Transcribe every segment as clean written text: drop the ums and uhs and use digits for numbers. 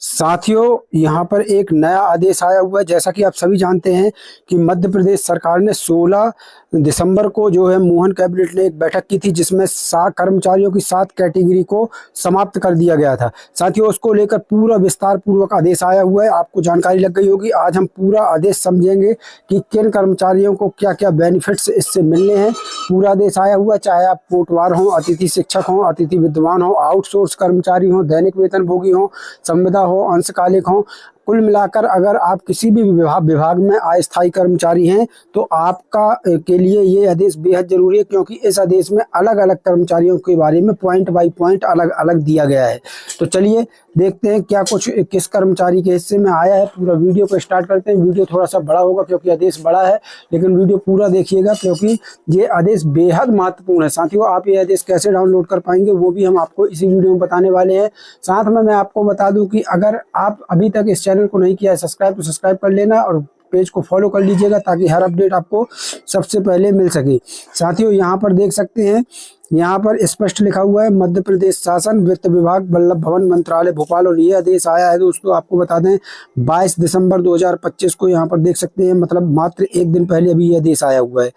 साथियों, यहाँ पर एक नया आदेश आया हुआ है। जैसा कि आप सभी जानते हैं कि मध्य प्रदेश सरकार ने 16 दिसंबर को जो है मोहन कैबिनेट ने एक बैठक की थी, जिसमें कर्मचारियों की 7 कैटेगरी को समाप्त कर दिया गया था। साथियों, उसको लेकर पूरा विस्तार पूर्वक आदेश आया हुआ है। आपको जानकारी लग गई होगी। आज हम पूरा आदेश समझेंगे कि किन कर्मचारियों को क्या क्या बेनिफिट्स इससे मिलने हैं। पूरा आदेश आया हुआ है, चाहे आप कोटवार हों, अतिथि शिक्षक हों, अतिथि विद्वान हों, आउटसोर्स कर्मचारी हों, दैनिक वेतनभोगी हों, संविदा हो, अंशकालिक हो। कुल मिलाकर अगर आप किसी भी विभाग में अस्थायी कर्मचारी हैं तो आपका के लिए ये आदेश बेहद जरूरी है, क्योंकि इस आदेश में अलग अलग कर्मचारियों के बारे में पॉइंट बाय पॉइंट अलग अलग दिया गया है। तो चलिए देखते हैं क्या कुछ किस कर्मचारी के हिस्से में आया है। पूरा वीडियो को स्टार्ट करते हैं। वीडियो थोड़ा सा बड़ा होगा क्योंकि आदेश बड़ा है, लेकिन वीडियो पूरा देखिएगा क्योंकि ये आदेश बेहद महत्वपूर्ण है। साथियों, आप ये आदेश कैसे डाउनलोड कर पाएंगे वो भी हम आपको इसी वीडियो में बताने वाले हैं। साथ में मैं आपको बता दूं कि अगर आप अभी तक इस चैनल को नहीं किया है सब्सक्राइब, तो सब्सक्राइब कर लेना और पेज को फॉलो कर लीजिएगा ताकि हर अपडेट आपको सबसे पहले मिल सके। साथियों, यहाँ पर देख सकते हैं, यहाँ पर स्पष्ट लिखा हुआ है मध्य प्रदेश शासन वित्त विभाग वल्लभ भवन मंत्रालय भोपाल, और ये आदेश आया है दोस्तों आपको बता दें 22 दिसंबर 2025 को। यहाँ पर देख सकते हैं, मतलब मात्र एक दिन पहले अभी ये आदेश आया हुआ है।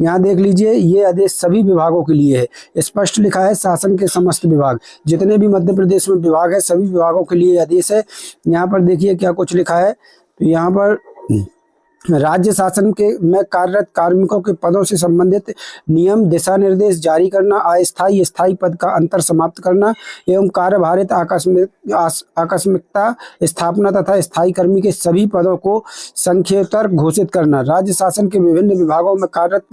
यहाँ देख लीजिए, ये आदेश सभी विभागों के लिए है। स्पष्ट लिखा है शासन के समस्त विभाग, जितने भी मध्य प्रदेश में विभाग है सभी विभागों के लिए आदेश है। यहाँ पर देखिए क्या कुछ लिखा है। तो यहाँ पर राज्य शासन के में कार्यरत कार्मिकों के पदों से संबंधित नियम दिशा निर्देश जारी करना, अस्थायी स्थायी पद का अंतर समाप्त करना एवं कार्यभारित आकस्मिकता स्थापना तथा स्थायी कर्मी के सभी पदों को संख्येतर घोषित करना। राज्य शासन के विभिन्न विभागों में कार्यरत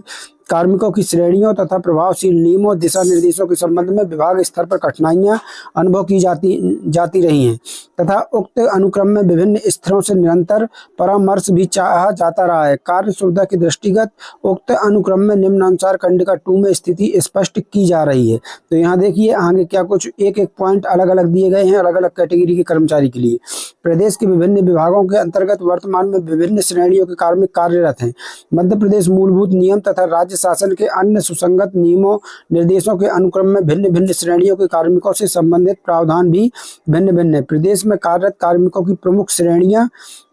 कार्मिकों की श्रेणियों तथा प्रभावशील नियमों दिशा निर्देशों के संबंध में विभाग स्तर पर कठिनाइयां अनुभव की जाती रही हैं तथा उक्त अनुक्रम में विभिन्न स्तरों से निरंतर परामर्श भी चाहा जाता रहा है। कार्य सुविधा के दृष्टिगत उक्त अनुक्रम में निम्नानुसार खंडिका 2 में स्थिति स्पष्ट की जा रही है। तो यहाँ देखिए आगे क्या कुछ एक एक पॉइंट अलग अलग दिए गए हैं अलग अलग कैटेगरी के कर्मचारी के लिए। प्रदेश के विभिन्न विभागों के अंतर्गत वर्तमान में विभिन्न श्रेणियों के कार्मिक कार्यरत हैं। मध्य प्रदेश मूलभूत नियम तथा राज्य शासन के अन्य सुसंगत नियमों निर्देशों के अनुक्रम में भिन्न भिन्न श्रेणियों के कार्मिकों से संबंधित प्रावधान भी भिन्न भिन्न है। प्रदेश में कार्यरत कार्मिकों की प्रमुख श्रेणियां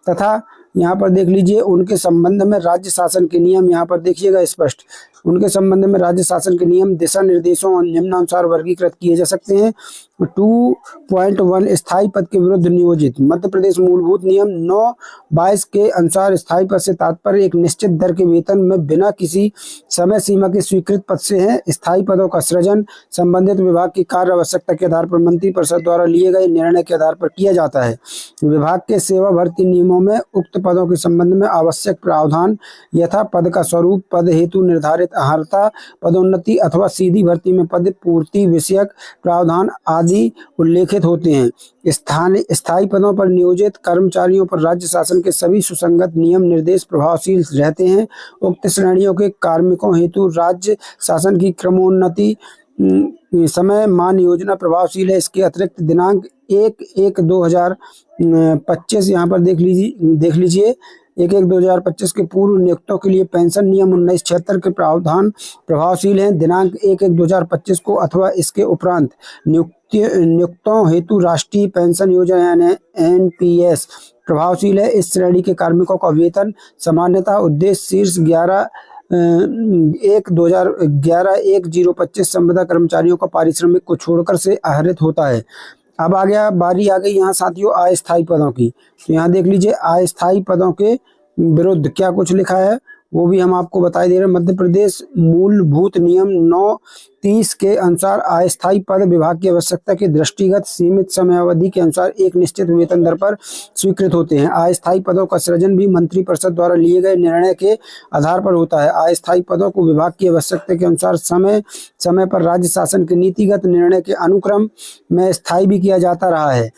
तथा यहाँ पर देख लीजिए उनके संबंध में राज्य शासन के नियम, यहाँ पर देखिएगा स्पष्ट, उनके संबंध में राज्य शासन के नियम दिशा निर्देशों और निम्नानुसार वर्गीकृत किए जा सकते हैं। 2.1 स्थायी पद के विरुद्ध नियोजित। मध्य प्रदेश मूलभूत नियम 9/22 के अनुसार स्थायी पद से तात्पर्य एक निश्चित दर के वेतन में बिना किसी समय सीमा के स्वीकृत पद से है। स्थायी पदों का सृजन संबंधित विभाग की कार्य आवश्यकता के आधार पर मंत्रिपरिषद द्वारा लिए गए निर्णय के आधार पर किया जाता है। विभाग के सेवा भर्ती नियमों में उक्त पदों के संबंध में आवश्यक प्रावधान यथा पद का स्वरूप, पद हेतु निर्धारित अर्हता, पदोन्नति अथवा सीधी भर्ती में पद पूर्ति विषयक प्रावधान आदि उल्लेखित होते हैं। स्थायी पदों पर नियोजित कर्मचारियों पर राज्य शासन के सभी सुसंगत नियम निर्देश प्रभावशील रहते हैं। उक्त श्रेणियों के कार्मिकों हेतु राज्य शासन की क्रमोन्नति समय मान योजना प्रभावशील है। इसके अतिरिक्त दिनांक 1/1/2025 यहाँ पर देख लीजिए 1/1/2025 के पूर्व नियुक्तों के लिए पेंशन नियम 1976 के प्रावधान प्रभावशील हैं। दिनांक 1/1/2025 को अथवा इसके उपरांत नियुक्तों हेतु राष्ट्रीय पेंशन योजना यानी NPS प्रभावशील है। इस श्रेणी के कार्मिकों का वेतन सामान्यतः उद्देश्य शीर्ष 1/1/2025 संविदा कर्मचारियों का पारिश्रमिक को छोड़कर से आहरित होता है। अब बारी आ गई यहाँ साथियों अस्थायी पदों की। तो यहाँ देख लीजिए अस्थायी पदों के विरुद्ध क्या कुछ लिखा है वो भी हम आपको बता दे रहे हैं। मध्य प्रदेश मूलभूत नियम 9/30 के अनुसार अस्थायी पद विभाग की आवश्यकता के दृष्टिगत सीमित समय अवधि के अनुसार एक निश्चित वेतन दर पर स्वीकृत होते हैं। अस्थायी पदों का सृजन भी मंत्रिपरिषद द्वारा लिए गए निर्णय के आधार पर होता है। अस्थायी पदों को विभाग की आवश्यकता के अनुसार समय समय पर राज्य शासन के नीतिगत निर्णय के अनुक्रम में स्थायी भी किया जाता रहा है।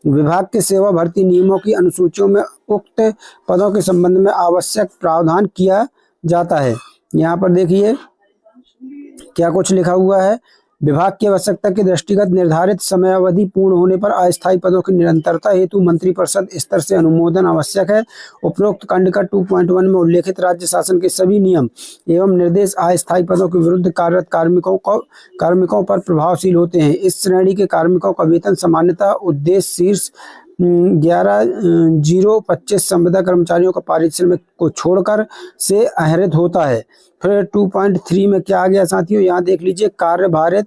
विभाग के सेवा भर्ती नियमों की अनुसूचियों में उक्त पदों के संबंध में आवश्यक प्रावधान किया जाता है। यहाँ पर देखिए क्या कुछ लिखा हुआ है। विभाग की आवश्यकता के दृष्टिगत निर्धारित समयावधि पूर्ण होने पर अस्थायी पदों की निरंतरता हेतु मंत्रिपरिषद स्तर से अनुमोदन आवश्यक है। उपरोक्त खंडिका 2.1 में उल्लेखित राज्य शासन के सभी नियम एवं निर्देश अस्थायी पदों के विरुद्ध कार्यरत कार्मिकों पर प्रभावशील होते हैं। इस श्रेणी के कार्मिकों का वेतन सामान्यतः उद्देश्य शीर्ष 11,025 संविदा कर्मचारियों का पारिश्रमिक को छोड़कर से आहरित होता है। फिर 2.3 में क्या आ गया साथियों, यहाँ देख लीजिए, कार्यभारित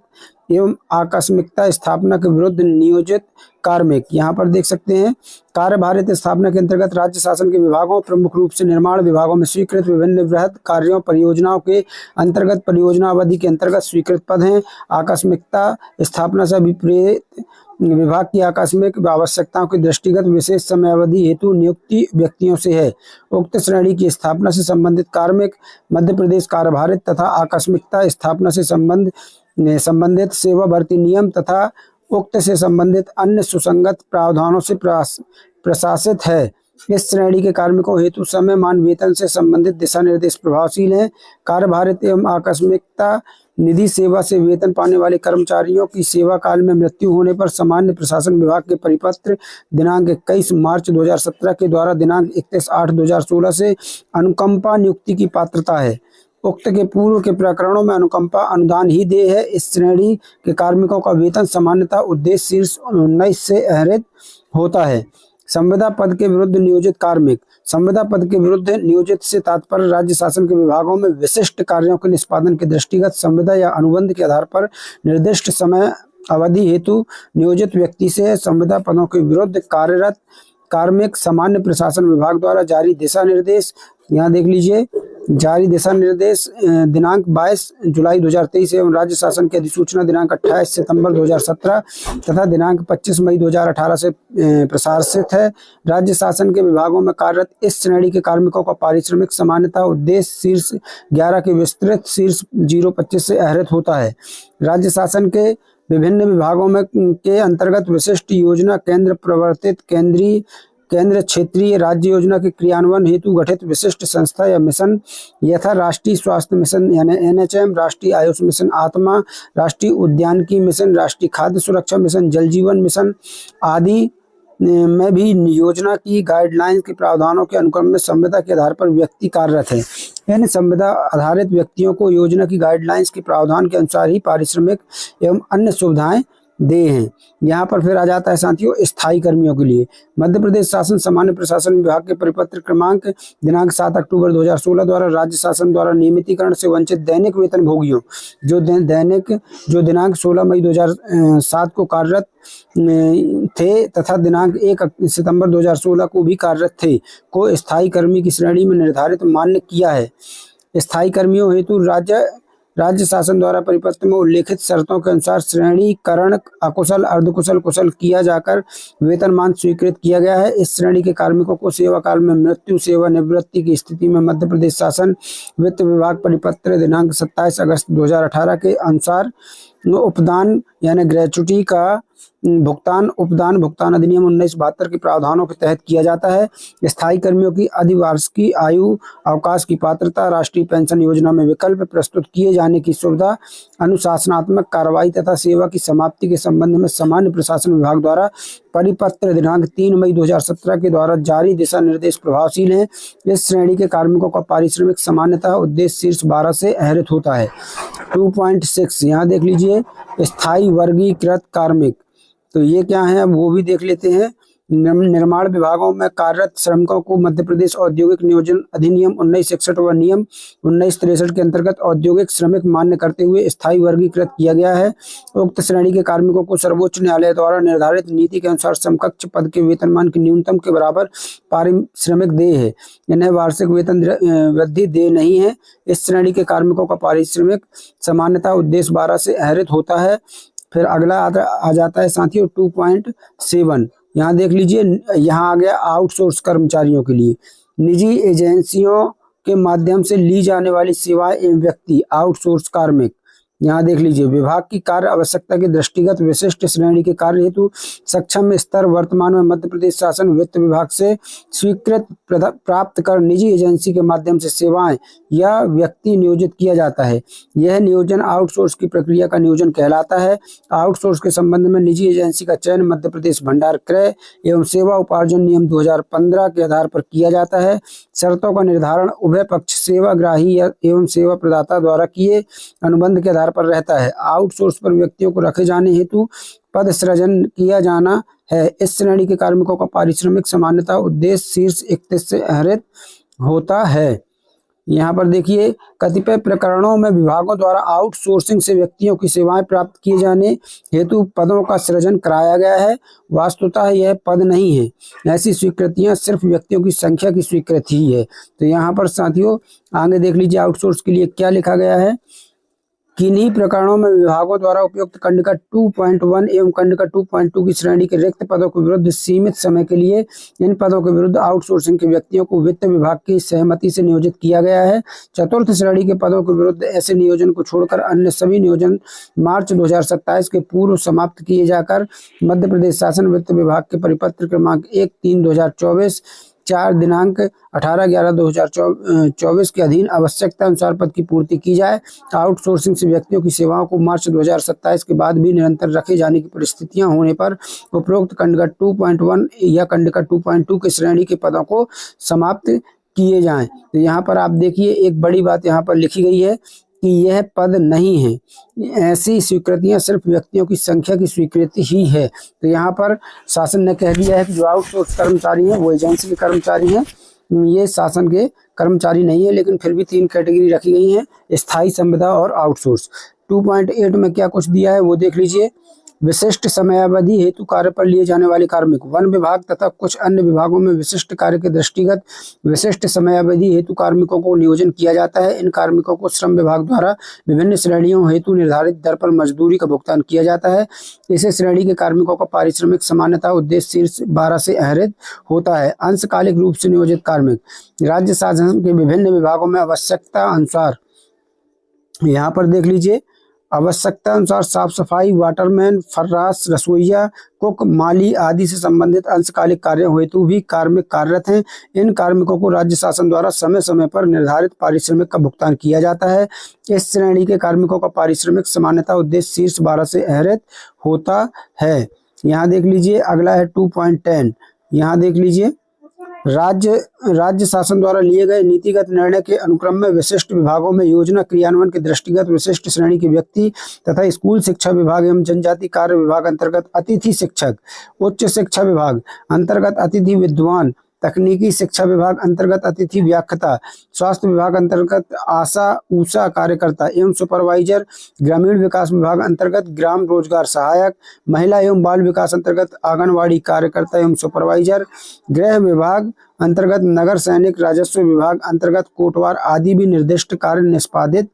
एवं आकस्मिकता स्थापना के विरुद्ध नियोजित कार्मिक। यहाँ पर देख सकते हैं, कार्यभारित स्थापना के अंतर्गत राज्य शासन के विभागों, प्रमुख रूप से निर्माण विभागों में स्वीकृत विभिन्न वृहद कार्यों परियोजनाओं के अंतर्गत परियोजना अवधि के अंतर्गत स्वीकृत पद हैं। आकस्मिकता स्थापना से विपरीत विभाग की आकस्मिक आवश्यकताओं के दृष्टिगत विशेष समय अवधि हेतु नियुक्ति व्यक्तियों से है। उक्त श्रेणी की स्थापना से संबंधित कार्मिक मध्य प्रदेश कार्यभारित तथा आकस्मिकता स्थापना से संबंधित सेवा भर्ती नियम तथा उक्त से संबंधित अन्य सुसंगत प्रावधानों से प्रशासित है। इस श्रेणी के कार्मिकों हेतु समय मान वेतन से संबंधित दिशा निर्देश प्रभावशील हैं। कार्यभारित एवं आकस्मिकता निधि सेवा से वेतन पाने वाले कर्मचारियों की सेवा काल में मृत्यु होने पर सामान्य प्रशासन विभाग के परिपत्र दिनांक 21 मार्च 2017 के द्वारा दिनांक 31/8/2016 से अनुकंपा नियुक्ति की पात्रता है। उक्त के पूर्व के प्रकरणों में अनुकंपा अनुदान ही देय है। इस श्रेणी के कार्मिकों का वेतन सामान्यतः उद्देश्य शीर्ष 19 से आहरित होता है। संविदा पद के विरुद्ध नियोजित कार्मिक। संविदा पद के विरुद्ध नियोजित से तात्पर्य राज्य शासन के विभागों में विशिष्ट कार्यों के निष्पादन के दृष्टिगत संविदा या अनुबंध के आधार पर निर्दिष्ट समय अवधि हेतु नियोजित व्यक्ति से। संविदा पदों के विरुद्ध कार्यरत कार्मिक सामान्य प्रशासन विभाग द्वारा जारी दिशा निर्देश, यहाँ देख लीजिए, जारी दिशा निर्देश दिनांक 22 जुलाई 2023 एवं राज्य शासन की अधिसूचना दिनांक 28 सितंबर 2017 तथा दिनांक 25 मई 2018 से प्रशासित है। राज्य शासन के विभागों में कार्यरत इस श्रेणी के कार्मिकों का पारिश्रमिक सामान्यतः उद्देश्य शीर्ष 11 के विस्तृत शीर्ष 025 से आहरित होता है। राज्य शासन के विभिन्न विभागों में के अंतर्गत विशिष्ट योजना केंद्र प्रवर्तित केंद्र क्षेत्रीय राज्य योजना के क्रियान्वयन हेतु गठित विशिष्ट संस्था या मिशन यथा राष्ट्रीय स्वास्थ्य मिशन यानी NHM, राष्ट्रीय आयुष मिशन आत्मा, राष्ट्रीय उद्यानिकी मिशन, राष्ट्रीय खाद्य सुरक्षा मिशन, जल जीवन मिशन आदि में भी योजना की गाइडलाइंस के प्रावधानों के अनुक्रम में संविदा के आधार पर व्यक्ति कार्यरत है। इन संविदा आधारित व्यक्तियों को योजना की गाइडलाइंस के प्रावधान के अनुसार ही पारिश्रमिक एवं अन्य सुविधाएं दे हैं। यहाँ पर फिर आ जाता है साथियों स्थायी कर्मियों के लिए। मध्य प्रदेश शासन सामान्य प्रशासन विभाग के परिपत्र क्रमांक दिनांक 7 अक्टूबर 2016 द्वारा राज्य शासन द्वारा नियमितीकरण से वंचित दैनिक वेतन भोगियों जो दिनांक 16 मई 2007 को कार्यरत थे तथा दिनांक 1 सितंबर 2016 को भी कार्यरत थे को स्थायी कर्मी की श्रेणी में निर्धारित मान्य किया है। स्थायी कर्मियों हेतु राज्य शासन द्वारा परिपत्र में उल्लेखित शर्तों के अनुसार श्रेणीकरण अकुशल, अर्धकुशल, कुशल किया जाकर वेतनमान स्वीकृत किया गया है। इस श्रेणी के कार्मिकों को सेवा काल में मृत्यु, सेवानिवृत्ति की स्थिति में मध्य प्रदेश शासन वित्त विभाग परिपत्र दिनांक 27 अगस्त 2018 के अनुसार उपदान यानी ग्रेच्युटी का भुगतान अधिनियम 1972 के प्रावधानों के तहत किया जाता है। स्थायी कर्मियों की अधिवार्षिकी आयु अवकाश की पात्रता, राष्ट्रीय पेंशन योजना में विकल्प प्रस्तुत किए जाने की सुविधा, अनुशासनात्मक कार्रवाई तथा सेवा की समाप्ति के संबंध में सामान्य प्रशासन विभाग द्वारा परिपत्र दिनांक 3 मई 2017 के द्वारा जारी दिशा निर्देश प्रभावशील हैं। इस श्रेणी के कार्मिकों का पारिश्रमिक सामान्यतः उद्देश्य शीर्ष 12 से आहरित होता है। 2.6 यहाँ देख लीजिए स्थायी वर्गीकृत कार्मिक। तो ये क्या है अब वो भी देख लेते हैं। निर्माण विभागों में कार्यरत श्रमिकों को मध्य प्रदेश औद्योगिक नियोजन अधिनियम 1961 व नियम 1963 के अंतर्गत औद्योगिक श्रमिक मान्य करते हुए स्थायी वर्गीकृत किया गया है। उक्त श्रेणी के कार्मिकों को सर्वोच्च न्यायालय द्वारा निर्धारित नीति के अनुसार समकक्ष पद के वेतनमान के न्यूनतम के बराबर पारिश्रमिक देय है। इन्हें वार्षिक वेतन वृद्धि देय नहीं है। इस श्रेणी के कार्मिकों का पारिश्रमिक सामान्यतः उद्देश्य 12 से आहरित होता है। फिर अगला आ जाता है साथियों 2.7। यहाँ देख लीजिए, यहाँ आ गया आउटसोर्स कर्मचारियों के लिए निजी एजेंसियों के माध्यम से ली जाने वाली सेवाएं एवं व्यक्ति आउटसोर्स कार्मिक। यहाँ देख लीजिए विभाग की कार्य आवश्यकता के दृष्टिगत विशिष्ट श्रेणी के कार्य हेतु सक्षम स्तर वर्तमान में मध्य प्रदेश शासन वित्त विभाग से स्वीकृत प्राप्त कर निजी एजेंसी के माध्यम से सेवाएं या व्यक्ति नियोजित किया जाता है। यह नियोजन आउटसोर्स की प्रक्रिया का नियोजन कहलाता है। आउटसोर्स के संबंध में निजी एजेंसी का चयन मध्य प्रदेश भंडार क्रय एवं सेवा उपार्जन नियम 2015 के आधार पर किया जाता है। शर्तों का निर्धारण उभय पक्ष सेवाग्राही एवं सेवा प्रदाता द्वारा किए अनुबंध के आधार पर रहता है। आउटसोर्स पर व्यक्तियों को रखे जाने हेतु पद सृजन किया जाना है। इस श्रेणी के कार्मिकों का पारिश्रमिक सामान्यतः उद्देश्य शीर्ष 31 से आहरित होता है। यहाँ पर देखिए, कतिपय प्रकरणों में विभागों द्वारा आउटसोर्सिंग से व्यक्तियों की सेवाएं प्राप्त किए जाने हेतु पदों का सृजन कराया गया है। वास्तुतः यह पद नहीं है, ऐसी स्वीकृतियां सिर्फ व्यक्तियों की संख्या की स्वीकृति ही है। तो यहाँ पर साथियों आगे देख लीजिए आउटसोर्स के लिए क्या लिखा गया है। किन्हीं प्रकरणों में विभागों द्वारा उपयुक्त खंडिका 2.1 एवं खंडिका 2.2 की श्रेणी के रिक्त पदों के विरुद्ध सीमित समय के लिए इन पदों के विरुद्ध आउटसोर्सिंग के व्यक्तियों को वित्त विभाग की सहमति से नियोजित किया गया है। चतुर्थ श्रेणी के पदों के विरुद्ध ऐसे नियोजन को छोड़कर अन्य सभी नियोजन मार्च 2027 के पूर्व समाप्त किए जाकर मध्य प्रदेश शासन वित्त विभाग के परिपत्र क्रमांक 1/3/2024 4 दिनांक 18/11/2024 के अधीन आवश्यकता अनुसार पद की पूर्ति की जाए। आउटसोर्सिंग से व्यक्तियों की सेवाओं को मार्च 2027 के बाद भी निरंतर रखे जाने की परिस्थितियां होने पर उपरोक्त खंडिका 2.1 या खंडिका 2.2 की श्रेणी के पदों को समाप्त किए जाएं। तो यहाँ पर आप देखिए एक बड़ी बात यहाँ पर लिखी गई है कि यह पद नहीं है, ऐसी स्वीकृतियां सिर्फ व्यक्तियों की संख्या की स्वीकृति ही है। तो यहाँ पर शासन ने कह दिया है कि जो आउटसोर्स कर्मचारी हैं वो एजेंसी के कर्मचारी हैं, ये शासन के कर्मचारी नहीं है। लेकिन फिर भी 3 कैटेगरी रखी गई हैं, स्थायी संविदा और आउटसोर्स। 2.8 में क्या कुछ दिया है वो देख लीजिए। विशिष्ट समयावधि हेतु कार्य पर लिए जाने वाले कार्मिक वन विभाग तथा कुछ अन्य विभागों में विशिष्ट कार्य के दृष्टिगत विशिष्ट समयावधि हेतु कार्मिकों को नियोजन किया जाता है। इन कार्मिकों को श्रम विभाग द्वारा विभिन्न श्रेणियों हेतु निर्धारित दर पर मजदूरी का भुगतान किया जाता है। इसी श्रेणी के कार्मिकों का पारिश्रमिक सामान्यतः उद्देश्य शीर्ष 12 से आहरित होता है। अंशकालिक रूप से नियोजित कार्मिक राज्य शासन के विभिन्न विभागों में आवश्यकता अनुसार, यहाँ पर देख लीजिए, आवश्यकता अनुसार साफ सफाई, वाटरमैन, फर्राश, रसोइया, कुक, माली आदि से संबंधित अंशकालिक कार्यों हेतु भी कार्मिक कार्यरत हैं। इन कार्मिकों को राज्य शासन द्वारा समय समय पर निर्धारित पारिश्रमिक का भुगतान किया जाता है। इस श्रेणी के कार्मिकों का पारिश्रमिक सामान्यतः उद्देश्य शीर्ष 12 से आहरित होता है। यहाँ देख लीजिए अगला है 2.10। यहाँ देख लीजिए, राज्य शासन द्वारा लिए गए नीतिगत निर्णय के अनुक्रम में विशिष्ट विभागों में योजना क्रियान्वयन के दृष्टिगत विशिष्ट श्रेणी के व्यक्ति तथा स्कूल शिक्षा विभाग एवं जनजाति कार्य विभाग अंतर्गत अतिथि शिक्षक, उच्च शिक्षा विभाग अंतर्गत अतिथि विद्वान, तकनीकी शिक्षा विभाग अंतर्गत अतिथि व्याख्याता, स्वास्थ्य विभाग अंतर्गत आशा ऊषा कार्यकर्ता एवं सुपरवाइजर, ग्रामीण विकास विभाग अंतर्गत ग्राम रोजगार सहायक, महिला एवं बाल विकास अंतर्गत आंगनवाड़ी कार्यकर्ता एवं सुपरवाइजर, गृह विभाग अंतर्गत नगर सैनिक, राजस्व विभाग अंतर्गत कोटवार आदि भी निर्दिष्ट कार्य निष्पादित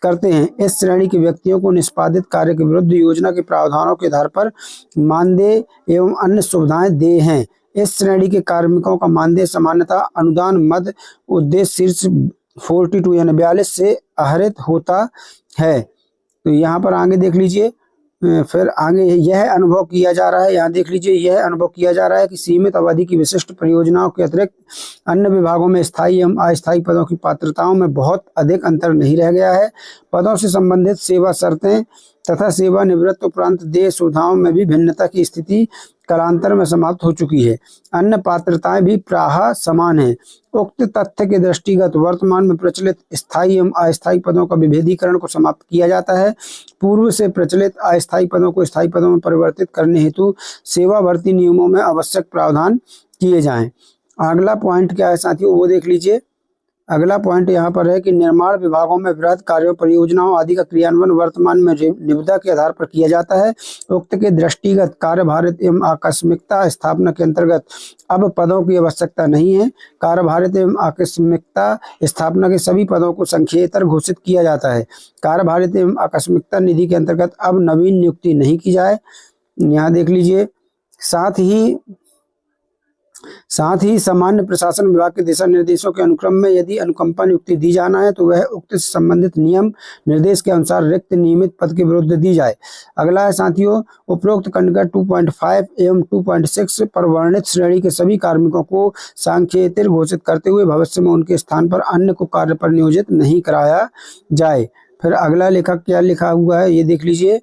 करते हैं। इस श्रेणी के व्यक्तियों को निष्पादित कार्य के विरुद्ध योजना के प्रावधानों के आधार पर मानदेय एवं अन्य सुविधाएं दे हैं। इस श्रेणी के कार्मिकों का मानदेय सामान्यतः अनुदान मद उद्देश्य शीर्ष 42 यानी 42 से आहरित होता है। तो यहाँ पर आगे देख लीजिए, फिर आगे यह अनुभव किया जा रहा है, यहाँ देख लीजिए, यह अनुभव किया जा रहा है कि सीमित अवधि की विशिष्ट परियोजनाओं के अतिरिक्त अन्य विभागों में स्थायी एवं अस्थायी पदों की पात्रताओं में बहुत अधिक अंतर नहीं रह गया है। पदों से संबंधित सेवा शर्तें तथा सेवा निवृत्त उपरांत देय सुविधाओं में भी भिन्नता की स्थिति कालांतर में समाप्त हो चुकी है। अन्य पात्रताएं भी प्रायः समान हैं। उक्त तथ्य के दृष्टिगत वर्तमान में प्रचलित स्थायी एवं अस्थायी पदों का विभेदीकरण को समाप्त किया जाता है। पूर्व से प्रचलित अस्थायी पदों को स्थायी पदों में परिवर्तित करने हेतु सेवा भर्ती नियमों में आवश्यक प्रावधान किए जाएं। अगला पॉइंट क्या है साथियों वो देख लीजिए। अगला पॉइंट यहाँ पर है कि निर्माण विभागों में वृहद कार्यों, परियोजनाओं आदि का क्रियान्वयन वर्तमान में निविदा के आधार पर किया जाता है। उक्त के दृष्टिगत कार्यभारित एवं आकस्मिकता स्थापना के अंतर्गत अब पदों की आवश्यकता नहीं है। कार्यभारित एवं आकस्मिकता स्थापना के सभी पदों को संख्येतर घोषित किया जाता है। कार्यभारित एवं आकस्मिकता निधि के अंतर्गत अब नवीन नियुक्ति नहीं की जाए। यहाँ देख लीजिए, साथ ही सामान्य प्रशासन विभाग के दिशा निर्देशों के अनुक्रम में यदि अनुकंपा नियुक्ति दी जाना है तो वह उक्त से संबंधित नियम निर्देश के अनुसार रिक्त नियमित पद के विरुद्ध दी जाए। अगला है साथियों, उपरोक्त खंडिका 2.5 एवं 2.6 पर वर्णित श्रेणी के सभी कार्मिकों को सांख्येतर घोषित करते हुए भविष्य में उनके स्थान पर अन्य को कार्य पर नियोजित नहीं कराया जाए। फिर अगला लेखक क्या लिखा हुआ है ये देख लीजिए।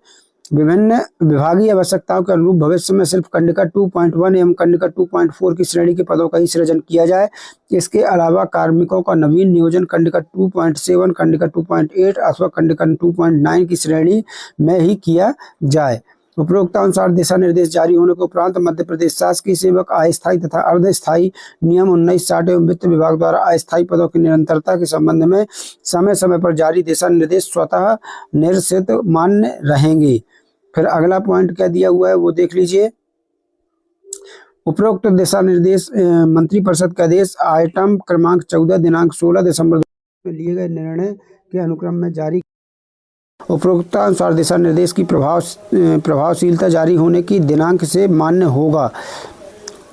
विभिन्न विभागीय आवश्यकताओं के अनुरूप भविष्य में सिर्फ खंडिका 2.1 एवं खंडिका 2.4 की श्रेणी के पदों का ही सृजन किया जाए। इसके अलावा कार्मिकों का नवीन नियोजन खंडिका 2.7, खंडिका 2.8 अथवा खंडिका 2.9 की श्रेणी में ही किया जाए। उपरोक्त अनुसार दिशा निर्देश जारी होने के उपरांत मध्य प्रदेश शासकीय सेवक अस्थायी तथा अर्धस्थायी नियम 1960 एवं वित्त विभाग द्वारा अस्थायी पदों की निरंतरता के संबंध में समय समय पर जारी दिशा निर्देश स्वतः निरसित मान्य रहेंगे। फिर अगला पॉइंट क्या दिया हुआ है वो देख लीजिए। उपरोक्त दिशा निर्देश मंत्रिपरिषद का आदेश आइटम क्रमांक 14 दिनांक 16 दिसंबर में लिए गए निर्णय के अनुक्रम में जारी। उपरोक्तानुसार दिशा निर्देश की प्रभावशीलता जारी होने की दिनांक से मान्य होगा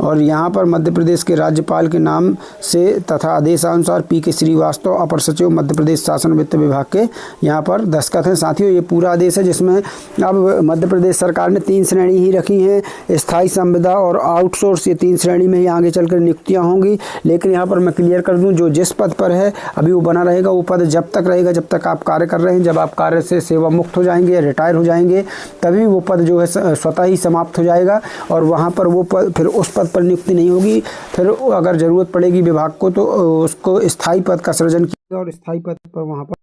और यहाँ पर मध्य प्रदेश के राज्यपाल के नाम से तथा आदेशानुसार पी.के. श्रीवास्तव अपर सचिव मध्य प्रदेश शासन वित्त विभाग के यहाँ पर दस्तखत हैं। साथियों ये पूरा आदेश है जिसमें अब मध्य प्रदेश सरकार ने 3 श्रेणी ही रखी हैं, स्थायी संविदा और आउटसोर्स, ये 3 श्रेणी में ही आगे चलकर नियुक्तियाँ होंगी। लेकिन यहाँ पर मैं क्लियर कर दूँ, जो जिस पद पर है अभी वो बना रहेगा, वो पद जब तक रहेगा जब तक आप कार्य कर रहे हैं। जब आप कार्य से सेवा मुक्त हो जाएंगे या रिटायर हो जाएंगे तभी वो पद जो है स्वतः ही समाप्त हो जाएगा और वहाँ पर वो पद फिर उस पद पर नियुक्ति नहीं होगी। फिर अगर जरूरत पड़ेगी विभाग को तो उसको स्थायी पद का सृजन किया और स्थायी पद पर वहाँ पर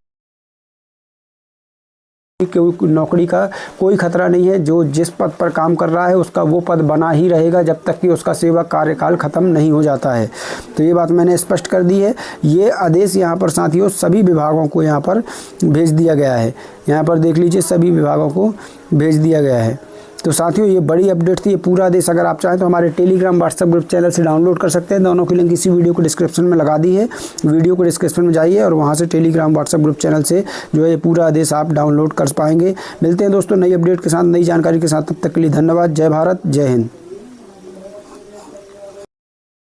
नौकरी का कोई खतरा नहीं है। जो जिस पद पर काम कर रहा है उसका वो पद बना ही रहेगा जब तक कि उसका सेवा कार्यकाल खत्म नहीं हो जाता है। तो ये बात मैंने स्पष्ट कर दी है। ये आदेश यहाँ पर साथियों सभी विभागों को यहाँ पर भेज दिया गया है। यहाँ पर देख लीजिए सभी विभागों को भेज दिया गया है। तो साथियों ये बड़ी अपडेट थी। ये पूरा आदेश अगर आप चाहें तो हमारे टेलीग्राम व्हाट्सएप ग्रुप चैनल से डाउनलोड कर सकते हैं। दोनों की लिंक इसी वीडियो को डिस्क्रिप्शन में लगा दी है। वीडियो को डिस्क्रिप्शन में जाइए और वहां से टेलीग्राम व्हाट्सएप ग्रुप चैनल से जो है ये पूरा आदेश आप डाउनलोड कर पाएंगे। मिलते हैं दोस्तों नई अपडेट के साथ, नई जानकारी के साथ। तब तक के लिए धन्यवाद। जय भारत, जय हिंद।